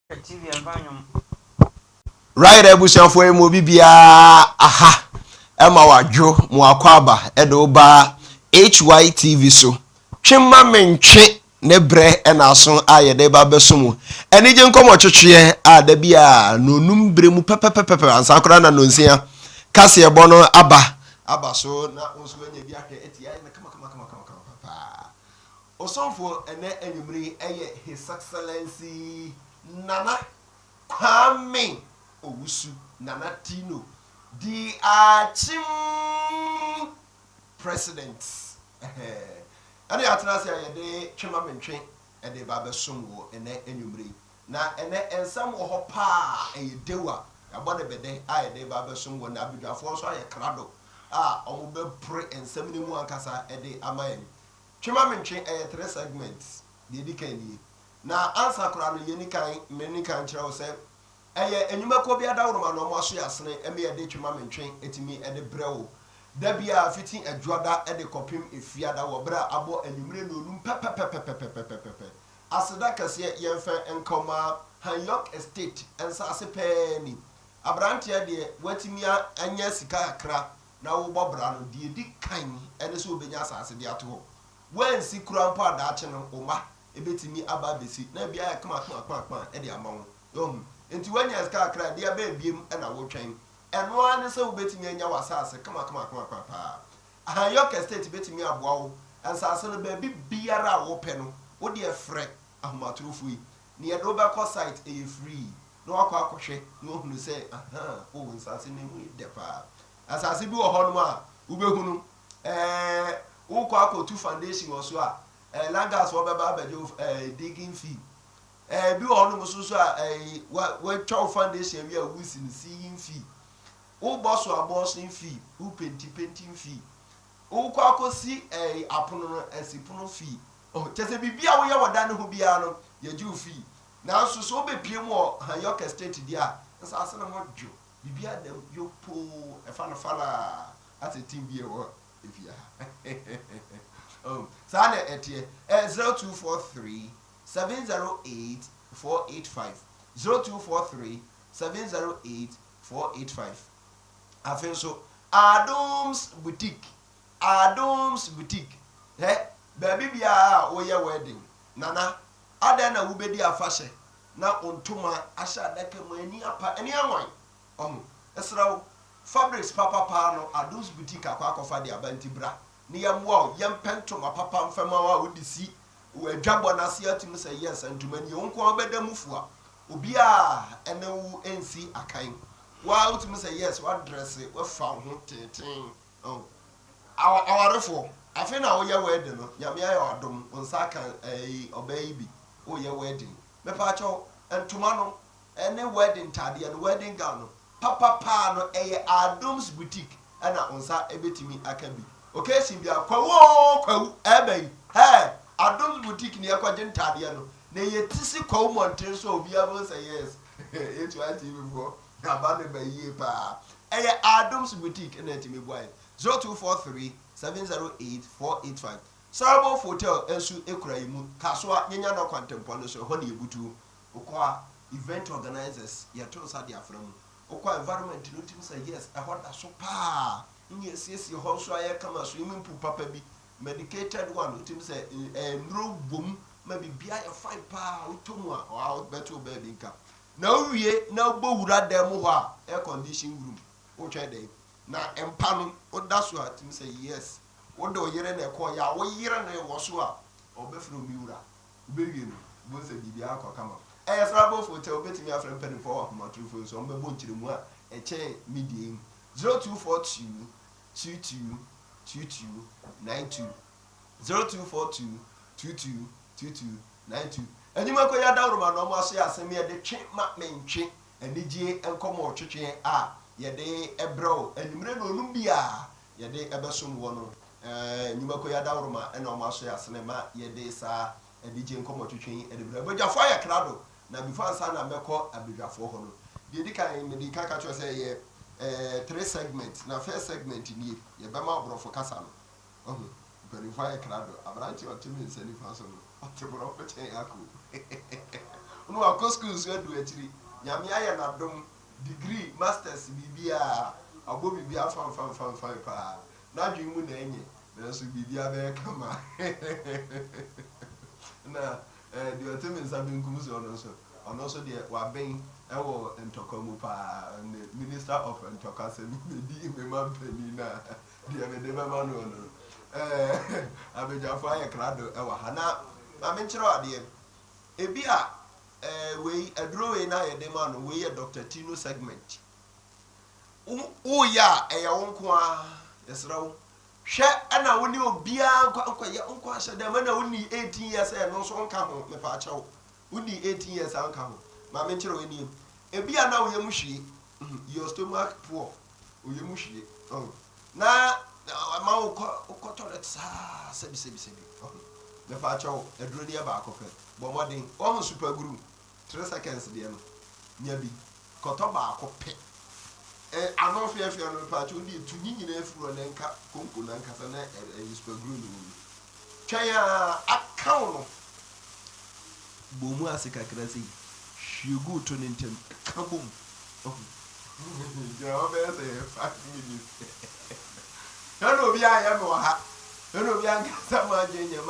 TV environment. Right ebusian for mu bibia aha ema wadwo mu akwaba edo ba HYTV so twema mentwe ne bre na so ayede ba besomu eni je nkomo twetwe a da bia nonum bre mu pepepepe ansakora na nonsia kase ebo no aba so na onso anya bi ahwe etia na kama papa osonfo ene enyumri eye his excellency Nana Akyem Owusu Nana Tino the Akyem president. Ani atena se ayede twema mentwe e de ba besom wo ene enwumre na ene ensam wo ho pa eyedewa abode bede ayede ba besom wo na abidwafo so aye krado omo be pre ensam ni mu ankasa e de amayen twema mentwe e 3 segments de dikani na answer kura no yeni kan meni kan kire wo se eye enwuma ko bia da woroma no mo aso yasene eme ye de twema mentwen etimi e de brewo da bia fitin adwoada e de kopim efiada wo bra abo enwumre no olum pepepepepepepepe aseda kase ye fa enkoma Hayok estate ensa ase pani abrantia de watimia anya sika akra na wo bobra no de di kan ene so obenya asase de ato wansi kura mpo adaache no oma ebetimi aba besi na bia ya kama e de amawo enti wanya ska akra de aba biem e na wo twen eno ane se obetimi anya wasase kama pa Hayok estate betimi aboawo ansase no ba biara wo pe no wo de efre ahomatrofu yi ne ye do ba ko site e free no akwa akohwe no hunu se wo nsase ne mu de pa asase bi wo ho no ma wo behunu wo kwa akotu foundation wo so a langas wo beba abejo digging fee bi wo no so a we twa foundation wi a wusi ni seeing fee wo boss abortion fee wo painting fee wo kwa akosi apono no asipono fee chese bibia wo ye woda ne ho bia no ye ju fee na so be pie mu Hayok estate dia nsase na mo dwo bibia da yo po e fa na fala ati team bi e wo efia Sana etie 0243 708 485 0243 708 485 afenso Adams boutique baby bia wo ye wedding nana ada na wo bedi afahye na ontoma asha daka mani apa eni anwan esrawo fabrics papa no Adams boutique akwa de abanti bra ni yamwo yempento papa mfema wa odisi we dwabo na se atim say yes antuma ni onko obeda mufua obi a enewu ensi akan wa utim say yes wa dress we fa ho teten awarefo afi na wo ye wedding no nyame ayo adom onsa kan obai bi wo ye wedding me pa cho antuma no ene wedding tade no wedding gown no papa no eye Adams boutique ana onsa ebetimi akabi okay simbia kwawu ebe Adams boutique ni akwaje ntade no na yetisi kwawu monten so obi abo say yes etu ati before abane bayi pa Adams boutique na etimi boy 0243 708 485 Sarabo hotel ensu ekura imu kaswa nyenya no kwantempo no so ho na ebutu okwa event organizers yeto sa dia afram okwa environment no tim say yes e hoda so pa yes ho so aye kama so imi mpu papa bi medicated one tim say nro bom ma bibia e fine pa utomu a beto baby nka na owie na gbowura dem ho a air condition room o twa dey na empa no o da so a tim say yes wo do yire na ekọ ya wo yire na wo so a obefro miura obewie no bo se bibia akọ kama Sarabo hotel obetimi afrem penny for homatrufo so mbe bo nkiremu a eche media 0242 22 22 92 0242 22 22 92 Enyima ko ya dawroma no mo aso ya asem ye de twe ma mentwe anigye enkomo twetwe a ye de ebro enimre no onum bia ye de ebesom wo no enyima ko ya dawroma ena mo aso ya asem ma ye de sa anigye enkomo twetwe e de bra bojafo ya krado na before sa na meko abedwafo ho no de dikan me di kaka cho say ye 3 segments na first segment ni ye be ma brofo kasa no verify krado abranti otimi nsani faso no otibro peche yako no akɔ school so adu akyiri nyame ayɛ n'adom degree masters bibia abo bibia fam pa na dwen mu na enye na so bibia be kama na the otemi nsabe nkum so ono so de wa ben ewo ntokomu pa minister of ntokase medi mema pani na de me de mema no abejafo ayɛ krado ewa ha na me nkyerɛ ade ebi a we aduro we na yɛ de ma no we yɛ Dr. Tino segment o ya ɛyɛ wonko a yɛsrɛw hwɛ ana woni obia nkɔyɛ nkɔ ahyɛ dem na woni 18 years no so nka ho me pa akyɛw woni 18 years anka ho ma me nkyerɛ we ni ebi a na wo yɛ mu hwie your stomach poor wo yɛ mu hwie na ma wo ko toilet sa sebi me pa akyɛw aduro de ba akɔpɛ bo modern o super glue 3 seconds de no nya bi kɔtɔ ba akɔpɛ ano fiafia no pa akyɛw de tunyi nyina afuro na nka konko na nka sa na super glue no twɛn a akaw no bomu asika krasi hwiegu to ne ntem kabom ya obe say 5 minutes hello bi a ya me wa ha hello bi an ka sa ma genya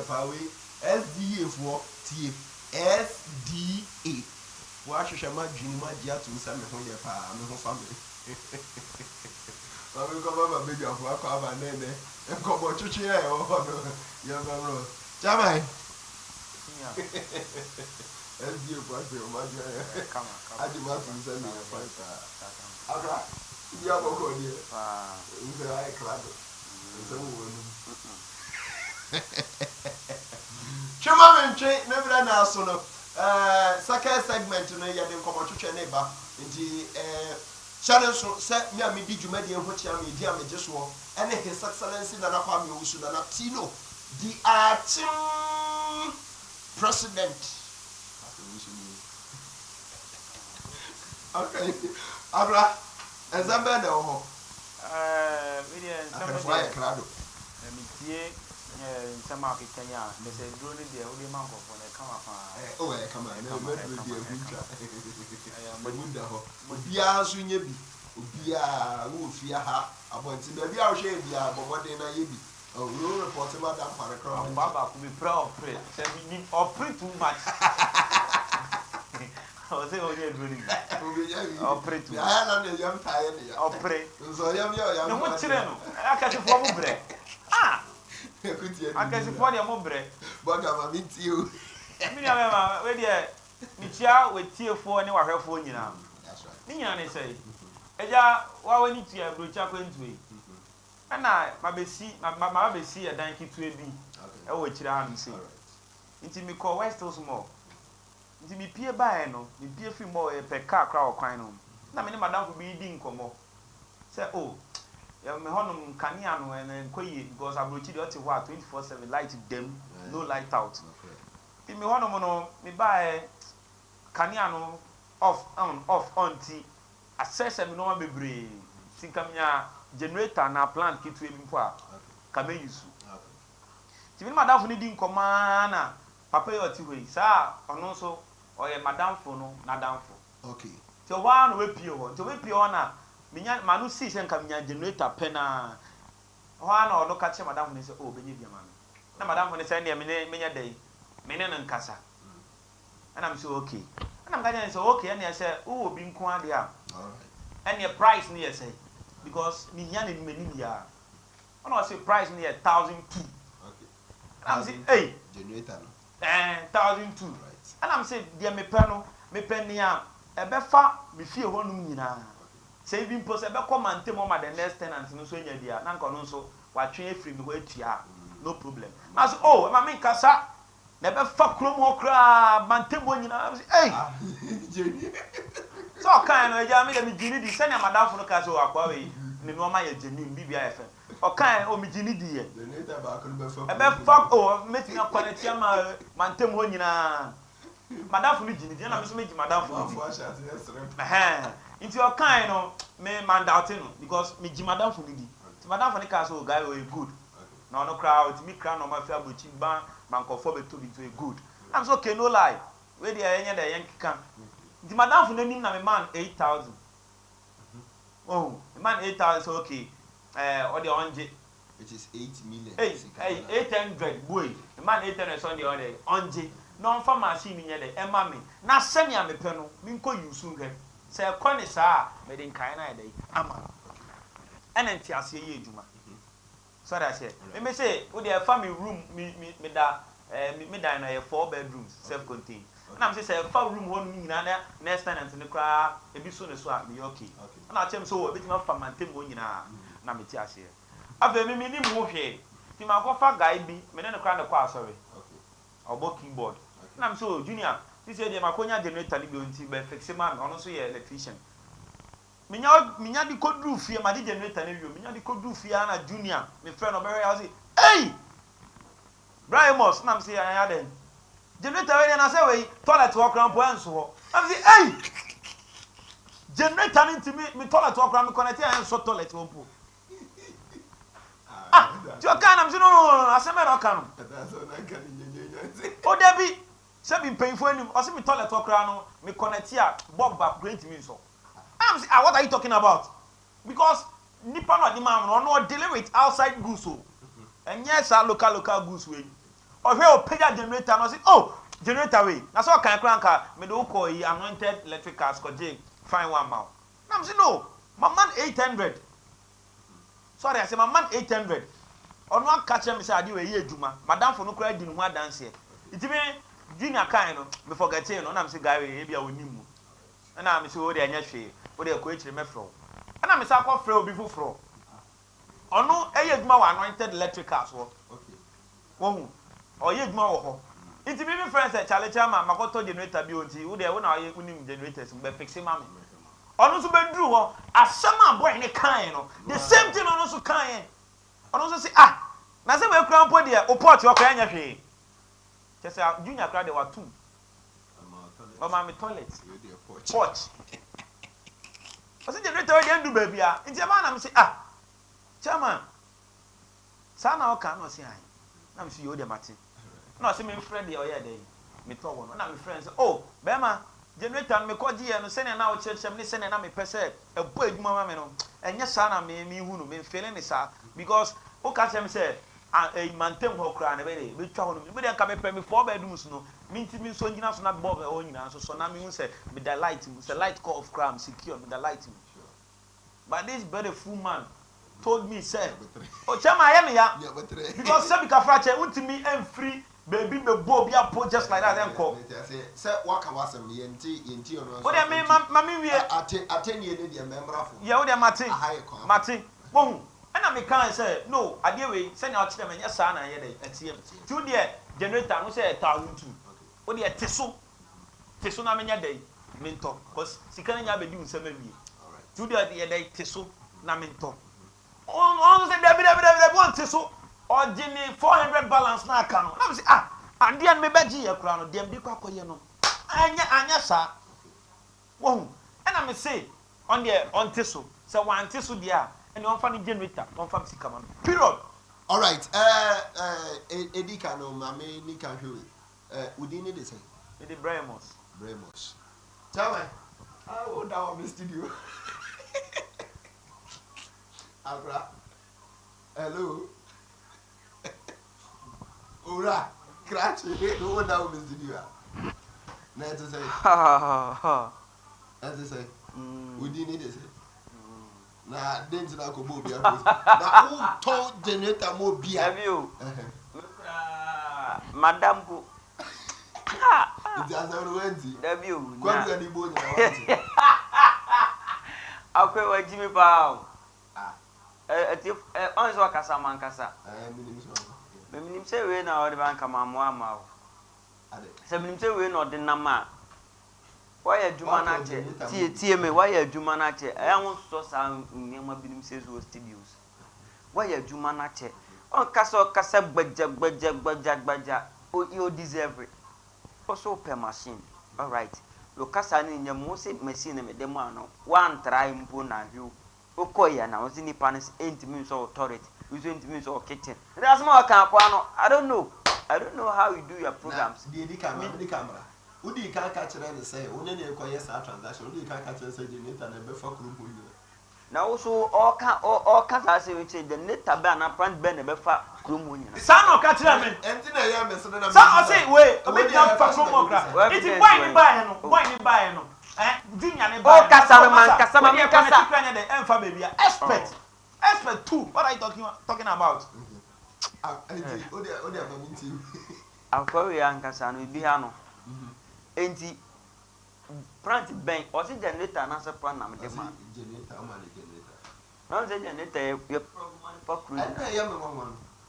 pa we SDA for tie SDA wa hwehwe ma dwini ma dia to nsa me ho ye pa me ho fa me ba me ko ba be dia fo akwa ba nene enko bo chuchi e o no ya ba ro jamai SDA for se o ma dia kama adi ma to nsa me fa ta abra ya bo ko ni nse ai klado nse wo no Chuma Mentwe nebra na so no second segment no ya de nkomotwetwe ne ba nti challenge so se me a me di dwuma de ho chia me di a me jeso ene his excellency na na kwa me wusu na Tino the Akyem president okay abra ezambe na ho video nsamba krado me tie nsama akekanya me se duro ne de odi man kofo na kama pa o e kama na me duro de agutwa magunda ho obia so nya bi obia wo fia ha abonti na bia wo hwe bia bobode na ye bi o ro report ma da pare kra baba ku be proud of pray say we need operate too much o se o ye duro ni operate too ya na ne yam taye ne ya operate so yam no mo kire no aka se fo mo bre akasi fo de mo bre boga ma mi tie o mi na ma we de mi tia we tie fo ne wa hwefo nyina that's right ni nyina ne sei eja wa wani tia brocha kwentue ana ma besi e dan kitue bi e wo kira am sei nti mi call west hills mall nti mi pie bae no mi pie fi mall e pe car kra okwan no na me ne madam ko bi di nkomo say oh ya me honum kania no en koyi because abrochi de ote wa 24/7 light dem no light out ti me honum no me buy kania no off on ti access me no ma bebre sinkamnya generator na plant kitu e mpo a ka me use ti me madam fo ni di nkoma na papa yo ti hoi sa ono so oye madam fo no na damfo okay ti o wa no we pie ho ti we pie ho na minya manu si se nka minya generator pena ho ana ono ka che madam ne se o benye bia manu na madam ne se ne menya dai mene ne nkasa ana mi se okay ana mi ka ne se okay ana se o obi nko ade a and your price ne ye say because minya ne meni ya ona say price ne ye 1,002 okay ana mi se hey generator no 1,002 right ana mi se dia me pe ne a ebe fa me fie ho num nyina say bi mpo se be command mo ma the next tenant no so nya dia na nko no so wa twen afiri me ho atua no problem as oh ma me kasa na be fa krom ho kra mantemo nyina hey so kan no eja me de gini di sene madam fo no ka so akwa we ne no ma ye genuine bibia efe o kan o mi gini di ye the later ba ko be fa e be fa oh meeting connect ya ma mantemo nyina madam fo ni gini di na me so me gi madam fo fo a chat yes into your kind no me mandate no because me gi madam fo ni di ti madam fo ni ka so guy we good no crowd me crowd no ma fi abochi ba man ko fo be to be good I'm so okay no lie we dey enya da yen kika nti madam for nanim na me man 8,000 oh me man 8,000 so okay or the onje which is 8 million 800 boy me man 800 so the other onje no fa machine nye de ema me na sene a me pe no me nko use nhwe se ko ne saa me de nkan na dey ama ene nti ase ye adwuma so that say me say we dey family room me da me da na 4 bedrooms self contained na me say fa room ho no nyina na next tenant ne kra ebi so ne so a me okay na chem so obi ti ma fa mantem ho nyina na me ti ase afa me ni mu hwe ti ma ko fa guy bi me ne kra ne kwa sorry obo keyboard na me so junior ti say dey ma konya generator ni bi onti be fix man ono so ye electrician minya di kodru fie ma di generator na wi minya di kodru fie na junior me friend no be I say hey Brahimos na me say ya den generator we na say we toilet work ran po enso ho na me say hey generator ni me toilet work ran me connect ya enso toilet wo po jo kan am say no aseme no kan o debi se bi painful anim o se me toilet work ran no me connect ya bob back great me so I'm saying, what are you talking about? Because nipa no di man no deal with outside goods so. And yes, local goods way. Or here o pay generator no say, oh, generator way. Na so kan cranka me do call anointed electric cars ko J fine one mouth. Now I'm saying no, my man 800. Sorry, I say my man 800. On one catch me say adi we ye adwuma. Madam for no cry di no ho dance here. It be junior kind no, me forget you no, na me say guy we bia onimu. Na me say o dey anya hwe. What they go eachire me from and am say akọ frɛ obi foforo ɔno ɛyɛ adwuma wɔ anointed electricals wo okay wɔn ɔyɛ adwuma wɔ hɔ nti me friends say challenge ama makoto generator bi onti wo dey wo na ɔyɛ unim generators be fix ma me ɔno so be duru hɔ asɛm a boy ne kan no the same thing ɔno so kan ɔno so say na say we kura mpo de o port ɔkra anya hwe kyɛ sɛ junior kra de wa two mama me toilet porch I said, generator again do baby. It's a man, I'm saying, chairman, Sana cannot say, I'm sure you're the Martin. No, see me friend the other day. Me talk one, and I'm friends. Oh, Bema, generator, me call you and send an hour church, and listen, and I'm a person, a boy, mamma, and yes, Sana, me, who been feeling this, because, oh, catch him say, a mantem ho cry, and we try to be come and pay me 4 bedrooms, no, mean to me so you know, not Bob, so now me say, with the light, with a light call of crime secured with the lighting. But this very full man told me, say, oh, Chama, I am here, because Sabica fracture went to me and free, baby, the Bob, ya put just like that, and call. Say, what can was me and tea in tea or what I mean, Mammy, we attend you, member of Yahuda Martin, boom. And I can't say, no, I dear way, send out them and your son, I had a TM. 2 dear generator, we say 1,002. What dear Tissuna Mania day, mentor, because she can't have a doing 7 years. 2 dear day, Tissot, Naminto. Oh, say, David, one Tissot, or Jimmy 400 balance now come. I say, and dear me beji a crown, dear Bicco, you know. And yes, sir. Whoa, and I may say, on Tissot, so one Tissot, dear. And one funny generator, one fancy command. Period. All right. Eddie Cano, Mammy, Nika, we didn't say. It is Brahimos. Tell me, I will down the studio. Abra. Hello. Ura. Cratch. Go down the studio. Let's say. Let's say. We didn't say. Na denti na ko bo bia post na who told generator mo bia have you madam ko it has already have you kwa bia ni bo nya wanti akwe wa jimi pa ati onzo akasa mankasa minim se we na odi ban kama mo ama o ade se minim se we na odi na ma why a juma na che tie me why a juma na che e won so sa nyama binim se zo studios why a juma na che on kasa gbaja o you deserve it also per machine all right lo kasa ni nyamo se machine me dem ano one try mpo na hwe okoya na won se ni panis entimi so authority we so entimi so kitchen that's more kan kwa no I don't know how you do your programs the camera Udi can't catch it and say, only a quiet transaction, Udi can't catch us a generator and a before group. Now also all cats say which the net tabana plant ben befa krum Son of Catherine. And I am a son of say, wait, a bit of Facomogra. It's why you buy no, why you buy no. Junior, oh, Cassaman, Cassaman, and family. Expert too. What are you talking about? I'll call you Uncle San with Biano. Ain't he? Plant bank, or is it generator and answer plan? I'm the man. Not the generator, your program.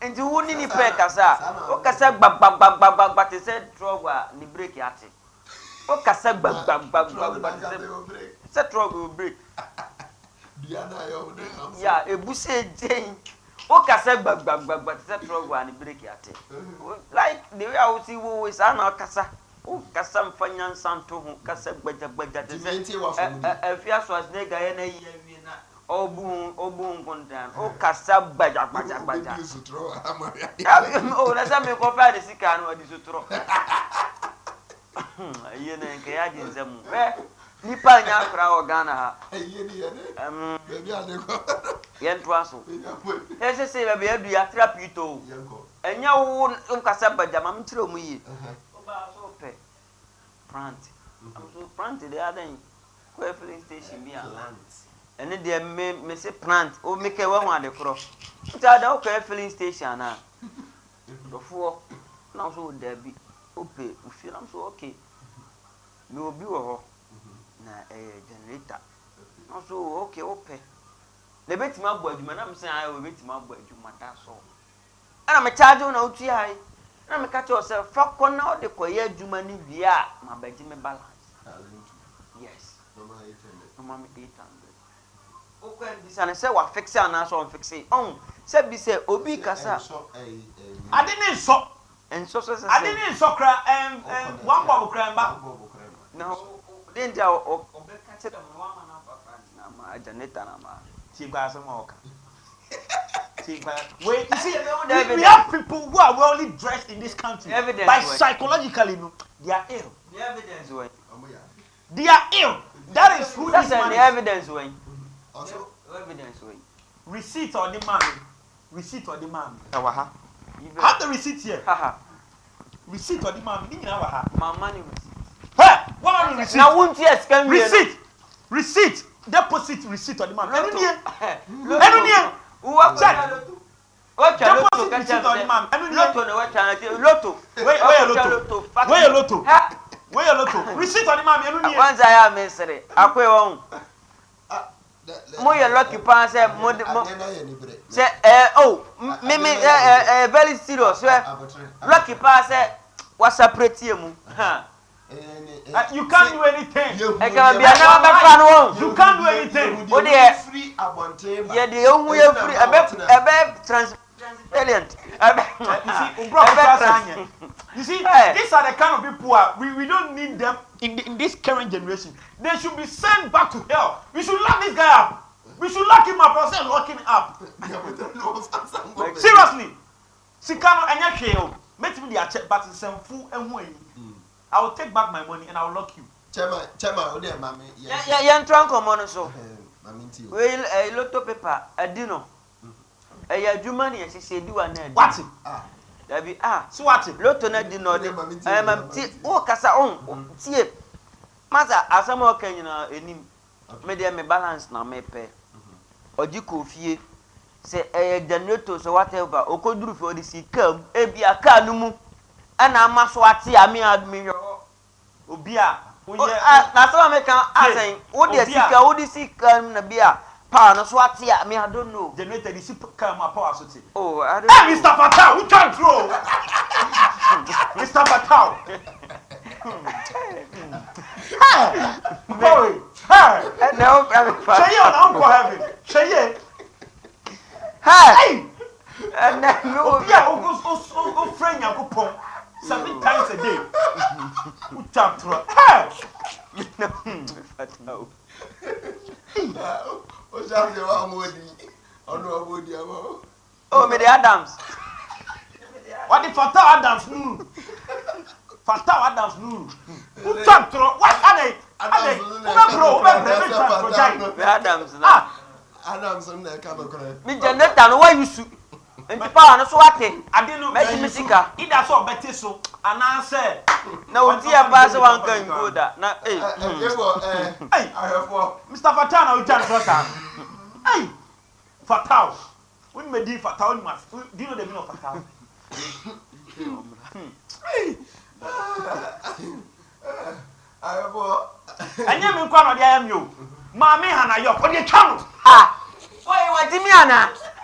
And you wouldn't need pay Cassa. Oh, Cassa, but they said, Troga, the break at it. Oh, Cassa, set Troga will break. Yeah, a bussy Jane. Oh, Cassa, but set Troga and the break at it. Like the way I would see who is Anna Cassa. Oh, Cassam Fanyan Santo, Cassa, but if you was nigger any oh, boom, content. Oh, Cassa, Baja. Oh, let's have me go by the sick and what is to throw. You know, Kayajin them. Nipa Yakra or Ghana. Yentwaso. Let's say, baby, I trap you to. And you won't Cassa Bajam through me. Plant. I'm so planted the other filling station be a land. And then they may say plant or make a one the cross. It's a filling station now. Before now, so there be okay. We feel I'm so okay. You will be a generator. Not so okay, okay. The bet my boy, I'm saying I will bet my boy, you matter so. And I'm a charge on out here. I'm a catch yourself. Fuck on now the quiet Jumani via my Benjamin balance. Yes. No, mamma 800. Okay, this and I say what fix it and I saw fix it. Oh, said be say Obi Casa. I didn't so. And so I didn't so cry and one bubble cram back. No, didn't you? Oh, catch it on one man of Janetta. She got some more. Wait, you see, we have people who are well dressed in this country, but psychologically, they are ill. The evidence way. They are ill. That is who that's this man the is. evidence way. Also, evidence way. Receipt or demand. Receipt or demand. Have the receipt here. Receipt or demand. My money receipt. Hey, what receipt? Now, won't you ask me? Receipt. Deposit receipt or demand. Check. What deposit receipt or demand. Lotto. Where your lotto? Where your lotto? Receipt or demand. Once I am misery. I quit Moya lucky pass say oh me very serious lucky pass what's a pretty mu you can't do anything. You can't do anything. Oh dear, free abonte. Yeah, the only free a transparent. You see, these are the kind of people we don't need them in this current generation. They should be sent back to hell. We should lock this guy up. We should lock him up or say lock him up. Seriously. Sikano anya hweo. Make me the check but some fool and way. I will take back my money and I will lock you. Chema, ode mami. Yeah, trunk on so. Well, a lot of paper, a dinner. A Jumani, as she said, do an end. What? There be so what? Lot on a dinner. I am oh, Cassa on. See it. Master, as some more can you know, any medium balance now may pay. Or you could fear. Say a generator, so whatever, or could do for the sea come, a be a canumu. And I must watch I mean, admire Obia. That's what I can say. What do you see come the beer? Pan, swati, I mean, I don't know. Generator, you see, come up our city. Oh, I don't know. Mr. Patel, who can't throw? Mr. Patel. Boy, hey, no, say you on Uncle Heaven. Say hey, and then no, go friend, you go 7 times a day. Who can't throw? Hey, no. Oh, me the Adams. What if Fatah Adams? Fatao Adams Nuru. Who talk to what are they? Adams Adams on the camera. Me Janetta, why you shoot? And the power no swati. I didn't know Mesika. It has all better so. And I said, no, dear Basso one can go that. Now, I have one. Mr. Fatana, we can't trust him. Hey, Fatao. When me di Fatao must. Do you know the meaning of Fatao? I have one. And you mean quite the am you. Mammy Hannah, you're on your channel. Ah, why, what do you mean?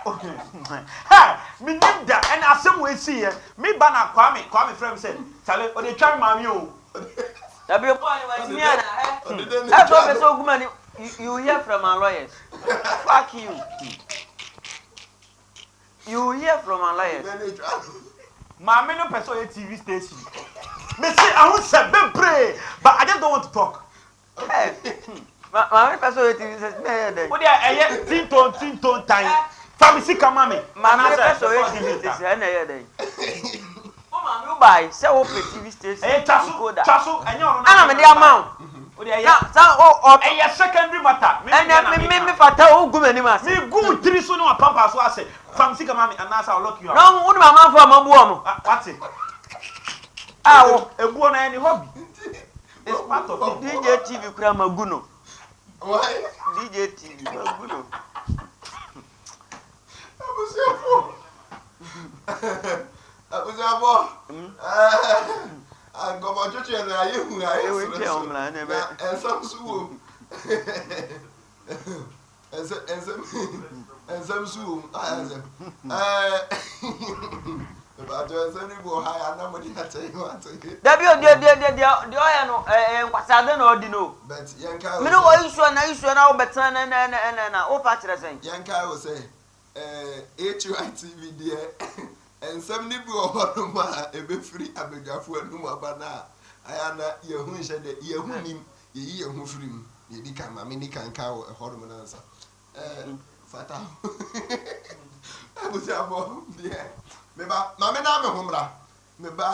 Ha! Me need that, and I some way see me banner Kwame friend said, tell it, or the child mammy. That be a point, what you mean? That's what so good. You hear from our lawyers. Fuck you. You hear from our lawyers. Mammy no person TV station. Me say I won't say pray, but I just don't want to talk. Hey, my person TV says, what are tinton time? Family come mommy. My person TV station, and oh, you buy sell TV station. Hey, Chasu, and you're I'm the amount. A secondary matter. And then me fatao go many mas. Me go 3 so no pampa so I say. Family come mommy and now I'll lock you up. No, what my man for my What's it? Ah, a boy na any hobby. It's part of it. DJ TV kura maguno. Why? DJ TV maguno. I was I go my church and I and some swoon. And some swoon. About high, and nobody had to what to get. The oil and what's I don't know, Dino. But Yanka, you know what you should now, but and all parts of the Yanka will say, HUITV dear, and some nibble a bit free, I beg your food, no more, but now I am not your who said that you him, ye who free, ye become a mini can cow a hormone answer. Fatal. I was your dear. Meba, mamma na me humra. Meba.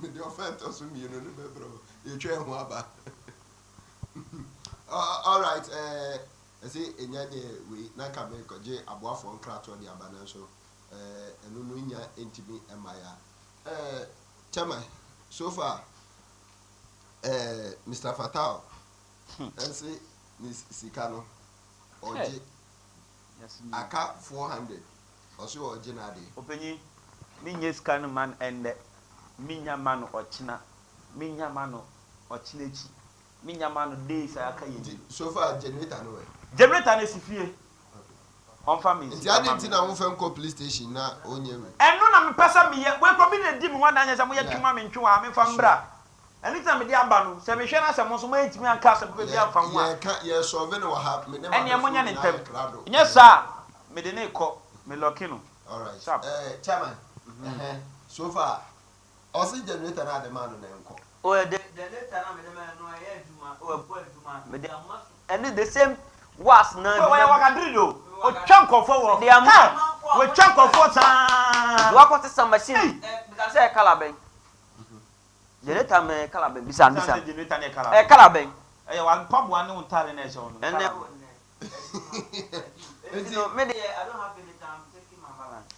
Me the offense to me you know bro. You try ho aba. All right, I see enya de we na ka me koje aboafo nkrato de aba na so enu no nya entimi emaya. Chama so far Mr. Fatao and say Miss Sikano oje aka 400 also originally openyi minye scan man and minya mano ochina minya mano ochinechi minya mano days aka yi so far generator no way generator na sifie on family nti adenti na wo fam ko police station na onye we eno na me pesa me we ko bi na di me wanda anya se mo ya twuma me ntwa me fam bra anytime me di aba no se me hwe na se mo so ma etimi anka se ko bi afam wa ye solve no ha me ne ma ene mo nya ne tem nya sa me de ne ko me lokino. All right. Chairman. So far, also generator na the man na enko. Oh, the generator na me no aye duma, o boy duma. Me dey am and the same was na. We waka drido. O chunk of forward. They am we chunk of forward. Do I put some machine? Because say calaben. Generator me calaben bisa. Generator ne calaben. Calaben. One pump one no tale na so no. And no, me I don't have any time taking my balance.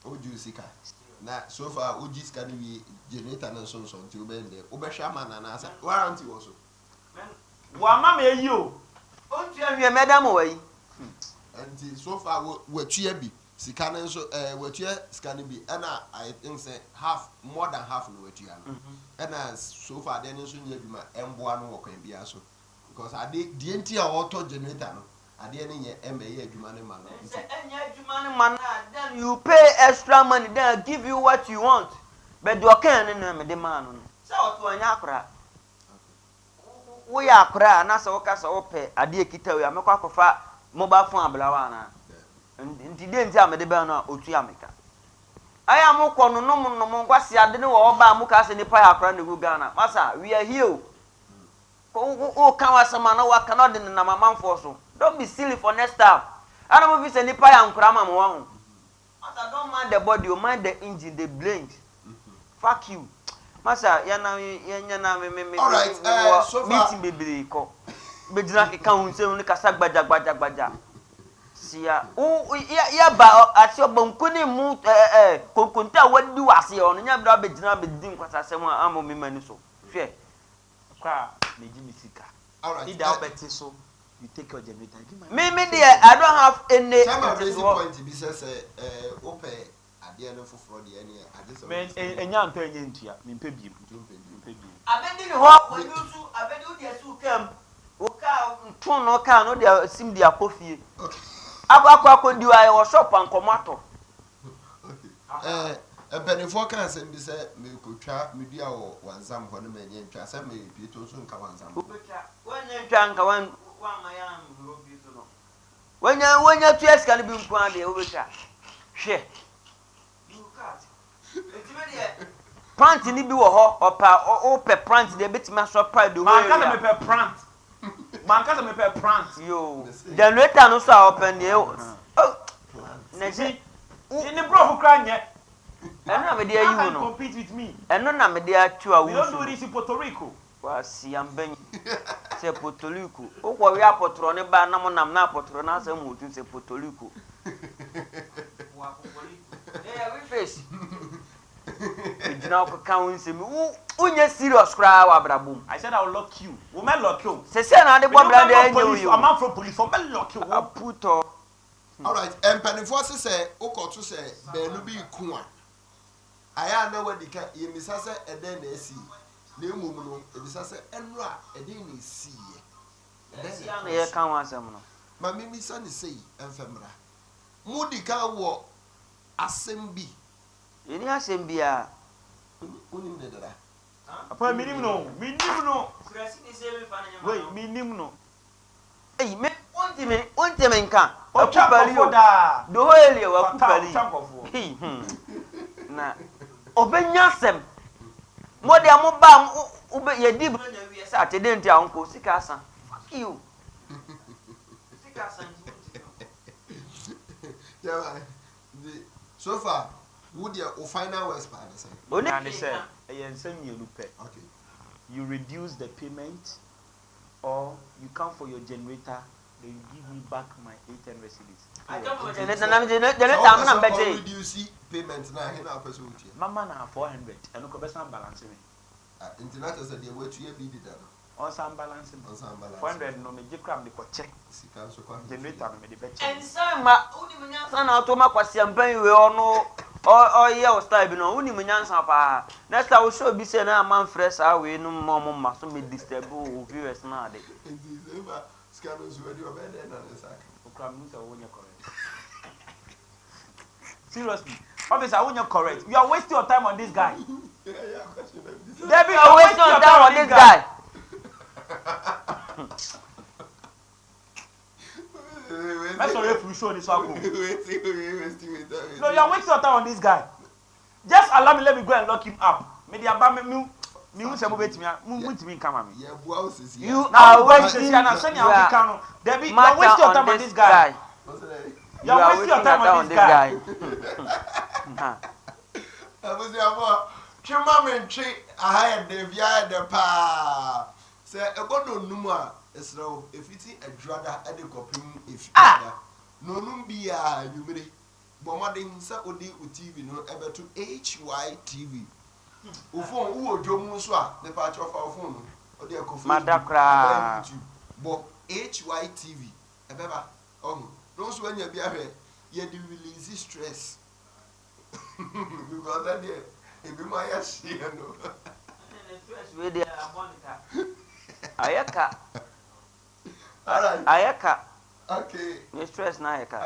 Oju sika. Na so far oji sika ni generator na so nti obende. Obehwa ma na asa. Warranty wo so. Wa ma me yi o. Ontu ahwe medam wa yi. Nti so far watua bi. Sika na so watua sika ni bi. Na I think say half more than half no watua no. Na so far then so nya adwuma emboa no wo kwan bia so. Because ade die nti a auto generator no ade ne ye emeye adwuma ne ma no enye adwuma ne ma na then you pay extra money then I give you what you want but do can ne me de man no say oto anya akora wo ya akora na say wo ka say wo pay ade ekita we amekwa kofa mobile phone ablawa na nti de nti amede be no otu ameka aya mo kwo no no mo kwase ade ne wo ba mo ka say ni pa ya akora ne go Ghana masa we are here o kan wasama na wa cannot in na mamanfo so don't be silly for next time I don't know if it's any pie and crama I don't mind the body, you mind the engine, the blend. Fuck you. Masa yana me. All right, so far meeting baby ko. Be jina ke kan hun se hun kasa gbaja. Sia. Ya ba ati obonku ni mu konkonta wadi wase ono nya bra be jina be din kwasa se mu amo me mani so. Hwe. Kwa meji misika. all right. Ida obeti so you take your generator. Me there I don't have any Time raising point be say open ade no foforo de ene ade so. Men enya nto enye ntua me mpebiem. abedi ni ho wanyusu abedi odi asu kam o ka tun no ka no de sim de akofie Okay. akwa di wa wo shop an komato Penifo kan say be say me kotwa me dua wo wansam ho no me nye ntwa say me pieto so nka wansam. wanya ntwa nka wan maya robi so no wanya tu eska ni bi mpo ade o betwa hwe plant ni bi wo ho opa pe plant de betima so pride o Man ka me pe plant. Man ka me pe plant. yo generator no so open de o na See, in bro who cry nye. eno na me de You ayi can no compete with me. eno na me de atu a We don't do wo this in Puerto Rico. wa si amben se potoliku o kwa wi apotro ne ba nam na apotro na asem otu se potoliku wa potoliku we face ejina ko kan nsem unye serious kra wa brabum I said I will lock you. We may lock you. se na de bo brand enye I'm yo out from police. We may lock you. aputo All right. Penifo say okoto say be no bi ku a. Aya na wadi ka yemisa say eden na esi. Na emum no ebisa say enro a eden na esi ye. na ye kan wa asem no Ma mimisa ni sei enfemra. Mudi ka wo asem bi. eni asem bia Unim ne dara. Apa minimum no. Minimum no. stress ni se me fa na nyama Wait, minimum no. eh me onti me nkan O akupali for da. do ho elie wa akupali Chunk of war. na obenya sem mo de mo ba ube ye di bro nya wi sa atedenti a onko sika asa fuck you sika asa Yeah. So far, would your final words by the same? oni And they said, Okay. you reduce the payment or you come for your generator, then you give me back my 800 cedis. I don't know generator am na mbete Reduce payment na he na person with you. Mama na 400 and no best balance me. Internet is the way to be did that. On some balance me. On some balance. 400 no me give cram the check. Sika so kwa Generator no me the bet. and sama oni munyansa na auto makwasi ampan we ono o ye o style bi no oni munyansa pa next time we show bi say na man fresh we no mom ma so me disturb viewers na de Scanos ready or better than the sack. Seriously, officer, I want you correct. You are wasting your time on this guy. Debbie, you are wasting your time on this guy. I'm sorry if you show this one. No, Wait. you are wasting your time on this guy. Just allow me, let me go and lock him up. Maybe about me. Me who say me bet me, me come at me. Yeah, blouse is here. You Now are wasting wasting your time. Debbie, you are wasting your time on this guy. You are wasting your time on this guy. I was there for Chima Mentwe. I had the via the pa. Say, a god no numa is no if it's a drada at the coping if no numbia you may. Bombarding Saudi with TV no ever to HYTV. Ufon who Jomu Swa, the patch of our phone, or their coffee. Madakra. But HYTV, a beba. Those when you be ahead, you do release stress. Because that day, it be my ass here. Ayaka. Alright. Ayaka. Okay. No stress na ayaka.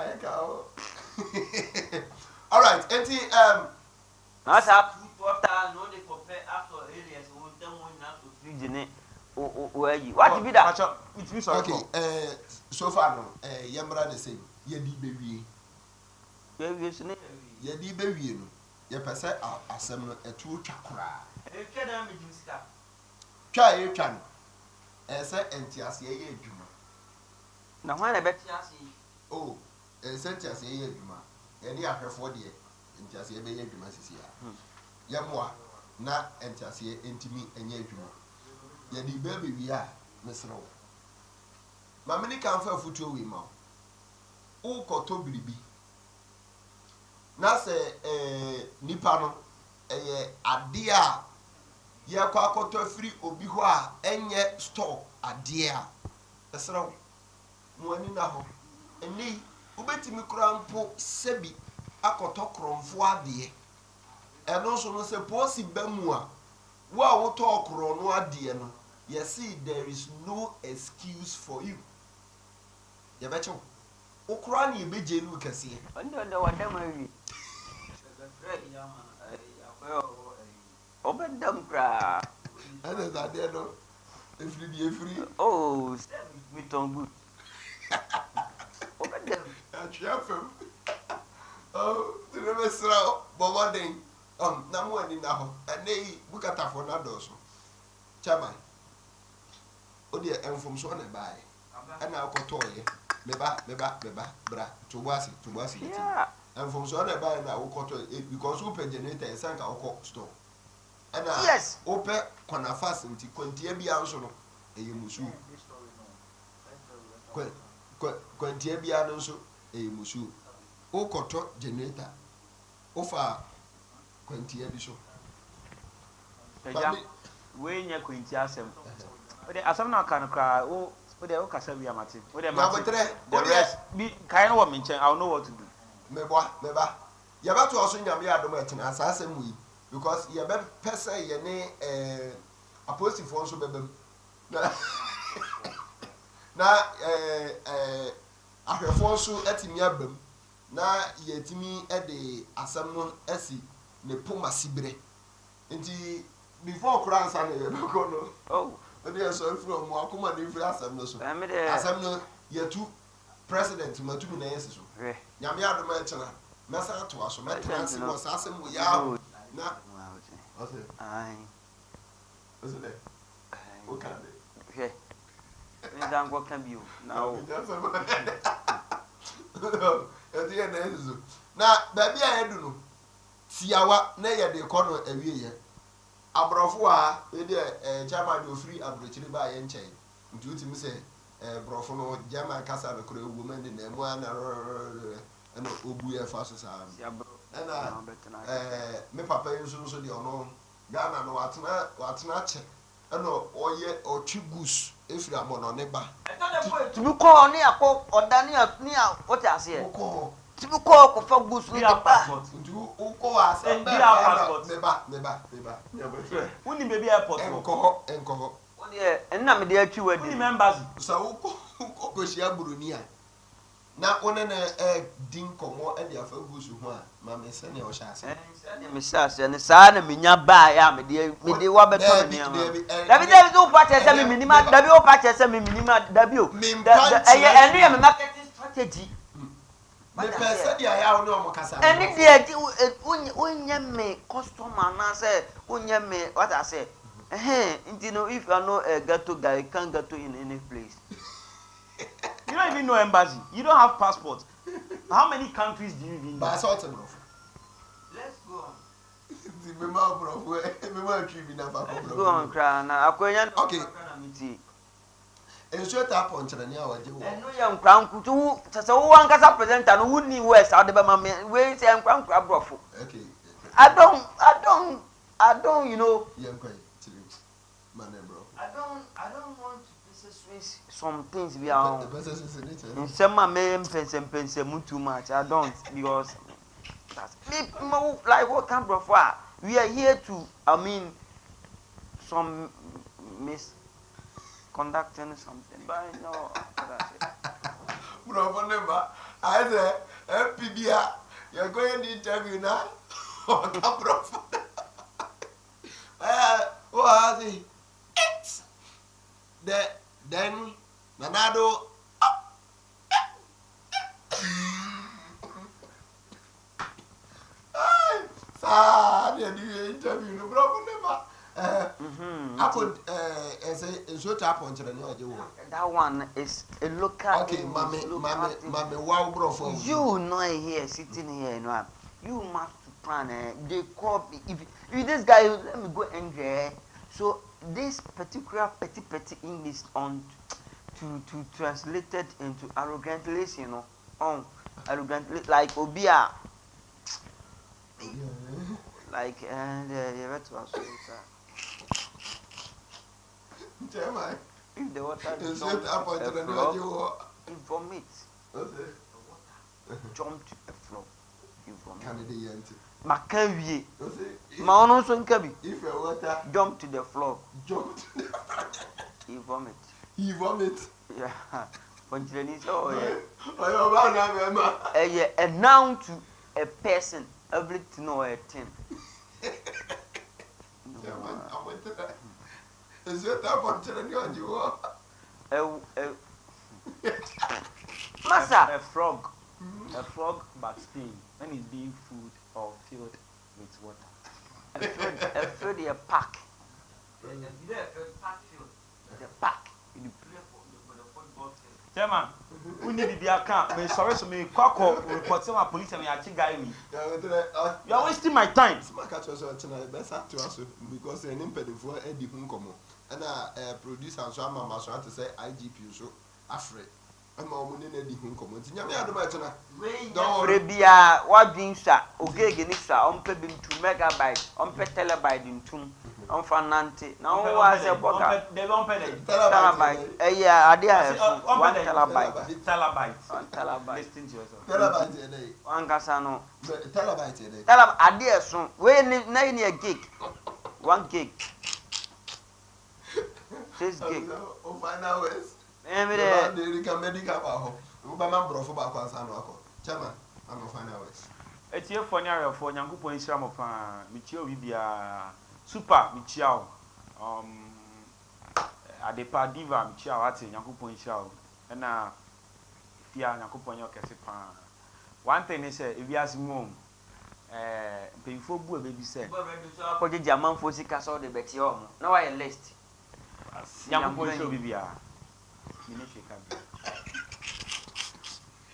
Alright, and Na sa water no dey compare after areas we tell one na to fridge ne what be that? okay, so far no, yamra the same. Yedi bewie. We so ne Yedi bewie no. Ye pese asem no etu twakora. twa na me jiska. Twa e twa no. Ese entiase ye adwuma. Na hwan na beti ase? Oh, ese entiase ye adwuma. Ye ni ahwefo de entiase ye be ye adwuma sisi ya. Yamwa na entiase entimi enye adwuma ye di baby wi a mesro ma me ni kan fa futuo wi ma o koto biribi na se nipa no ade a ye kwa akoto afiri obi ho a enye store ade a mesro mo ani na ho eni ubetimi kura mpo sebi akoto kromfo ade eno so no se posi bamu a wo a wo to okro no ade no you see there is no excuse for you ye becho okra na ye beje nu kase ondo wadam awi obedam kra ana za de no efiri oh we ton good obedam atwa fam oh tire sra bobo den na mo ani na ho ene bukata fo na do so chairman odi enfom so na bae ana akotoye meba bra tubwasi yeah enfom so na bae na akoto because open generator esan ka okọ store ana yes open kona fast nti kwantia bia nso no eyemusu kwantia bia no nso eyemusu okoto generator ofa kwantia bi so eja we nya kwantia asem ode asem na kan kra o ode kasa wi amate ode ma the rest bi kai no wo menchen I know what to do meba ya ba to so nyame adom atina asase mu yi because ya be pese ye ne apostifo nso bebem na ahwefo nso atimi abam na yetimi de asem no asi ne poma sibre nti before Quran na ye beko no oh ode so from mo akoma ne free asem no so asem no yetu president matumi na yeso nyame adom atina mesa to aso metra si mo sase mo ya na ose ai ose de o kan de he ni dango kan biu na o eti na yeso na ba bia yedu no tiawa na ye de ko no awie ye abrofo a e de chama de ofri abrochiri ba ye nchen nti utimi se brofo no jama kasa be kro ewu mende na emu ana ana obu ye fa so sa ana me papa yinso so de ono Ghana no watena che ana oye otwigus efiri amono ne ba tibi ko ni akọ odani ni a o ti ase e tibi ko ko fa gus ni pa ndu uko ase me ba uni baby airport enko o de enna me de atwi wadi ni members so uko ko shia buruni a na one na din komo e de afa gus ho a ma me se ne o sha ase ne me sha ase ne sa na me nya ba ya me de wa beto ne ama dabi do pa che se me minima dabi o pa che se me minima dabi o ene ya me marketing strategy me pese dia ya o no kasa ene dia unya me customer na say unya me what I say you know if you are not a ghetto guy you can't get to in any place. You don't even know embassy. You don't have passport. How many countries do you even know? Let's go on. Let's go on, Krana. Okay. And so tap on Chania or you. And no young crown could do so one cast up present and wouldn't west out of my way and crown crab ruffle. Okay. I don't, you know. Young quite. Man, bro. I don't want to switch some things we are in some men and too much. I don't because that's like what kind of far we are here to some misconducting something but no bro never I say MPBA you're going to interview now bro what is it then Nanado interview no bro never happened so tap on that one is a local okay mommy wow bro for you not here sitting here no you must plan. They call me if this guy let me go angry. So this particular petty English on to translated into arrogantly, you know, arrogantly like Obia. Like and the if the water you vomit. Jump to the floor. You vomit. Makawi. Mauno Sunkabi. If the water jump to the floor. Jump to the floor. You vomit. He vomit. Yeah. Ponchilani. Oh yeah. Yeah. A noun to a person. Everything or a thing. Is it that Ponchilani on you? Massa. A frog but steam when it's being food or filled with water. A food a pack. The pack. Chairman, we need to be account. Me sorry, so me quack report some police and me actually guy me. You are wasting my time. Smart catch us on tonight. Best have to us because an impediment for Eddie Hunkomo and a producer and so I'm a to say IGP so afraid. I'm a woman in Eddie Hunkomo. Rebia, what being sir, okay, Genisa, on pebble 2 megabytes, on petabyte in tomb. On Fanante. Now, was a book. They don't pay terabyte. Yeah, I did 1 terabyte. Terabyte. Listen to yourself. Terabyte a day. One Casano. Terabyte a day. I dare soon. When 9 a gig. 1 gig. 6 gig. Oh, 5 hours. Every day. They can medical home. Ubama bro for back on San Rocco. Chairman, I'm a 5 hours. It's here for Nara for Yankupo in Shramopan, Michio Vibia. Super Michiao Adepa Diva Michiao ati Nyankopon Michiao na fia Nyankopon yo kese pa. One thing is if you ask mom payfo bu baby say ko je jaman fo sika so de beti o mo na why list Nyankopon show bibia ni ne sheka bi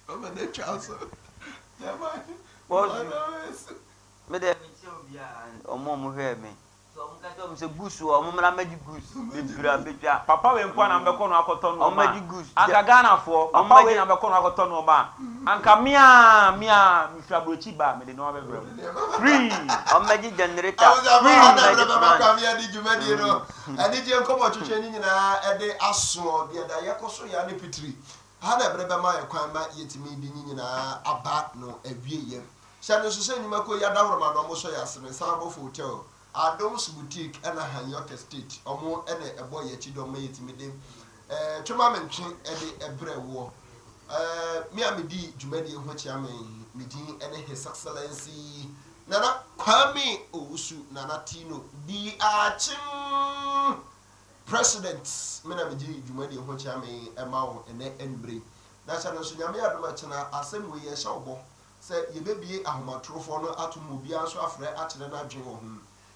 o me ne chance ya ma me de Michiao bia o mo mo hwe me so goose or mama magic goose bibra papa we nkwa na mbeko no akoto no ma magic goose anka Ghana for papa we na mbeko no akoto no ba anka mia mifrabrochi ba me de no abebra free on magic generator ani je nkomo twetwe ni nyina e de aso de da yekoso ya ne pitiri ha na brebe ma ye kwan ma yetimi di nyina aba no awie yem sha no so se nyima ko ya da horoma no mo so ya sene sanabofo hotel Adams Boutique and a Hanyoka State, or more and a boy yet you don't make it. Chuma Mentwe a bread war. Me and me, Jumedi, which I mean, meeting and his excellency Nana Kwame Osu Nana Tino, the Akyem President, Menamidi, Jumedi, which I mean, a mouth and end break. That's an Sunyami Adamachana, assembly a showbo. Say, you may be a homatrophone at Mubia, so after Atlanta Jingle.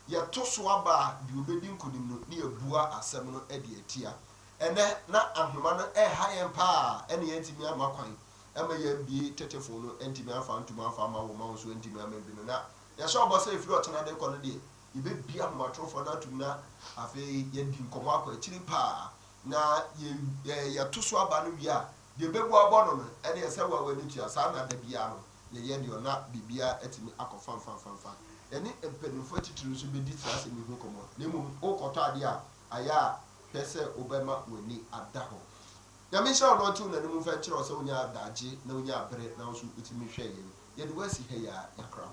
Ya toso aba di obedi nkunim no ne ebua asem no e de atia ene na ahoma no e hayen pa ene yentimi amakwan ema ya bi tetefo no entimi afa ntuma afa ma wo ma so entimi ambi no na ya so obo say firi otena de kono de ibe bi ahoma trofo na tum na afi ya di nkomo akwa akiri pa na ya toso aba no wi a de bebu abo no ene ya se wa wani tua sa na da bia no ye de ona bibia etimi akofan fan any empenfo titiri so be ditrase mi hu komo nemu okoto ade a aya pese obema wani adaho ya me sha no tu na nemu fa kire o se onya adaje na onya abre na so utimi hwe ye de wasi he ya yakra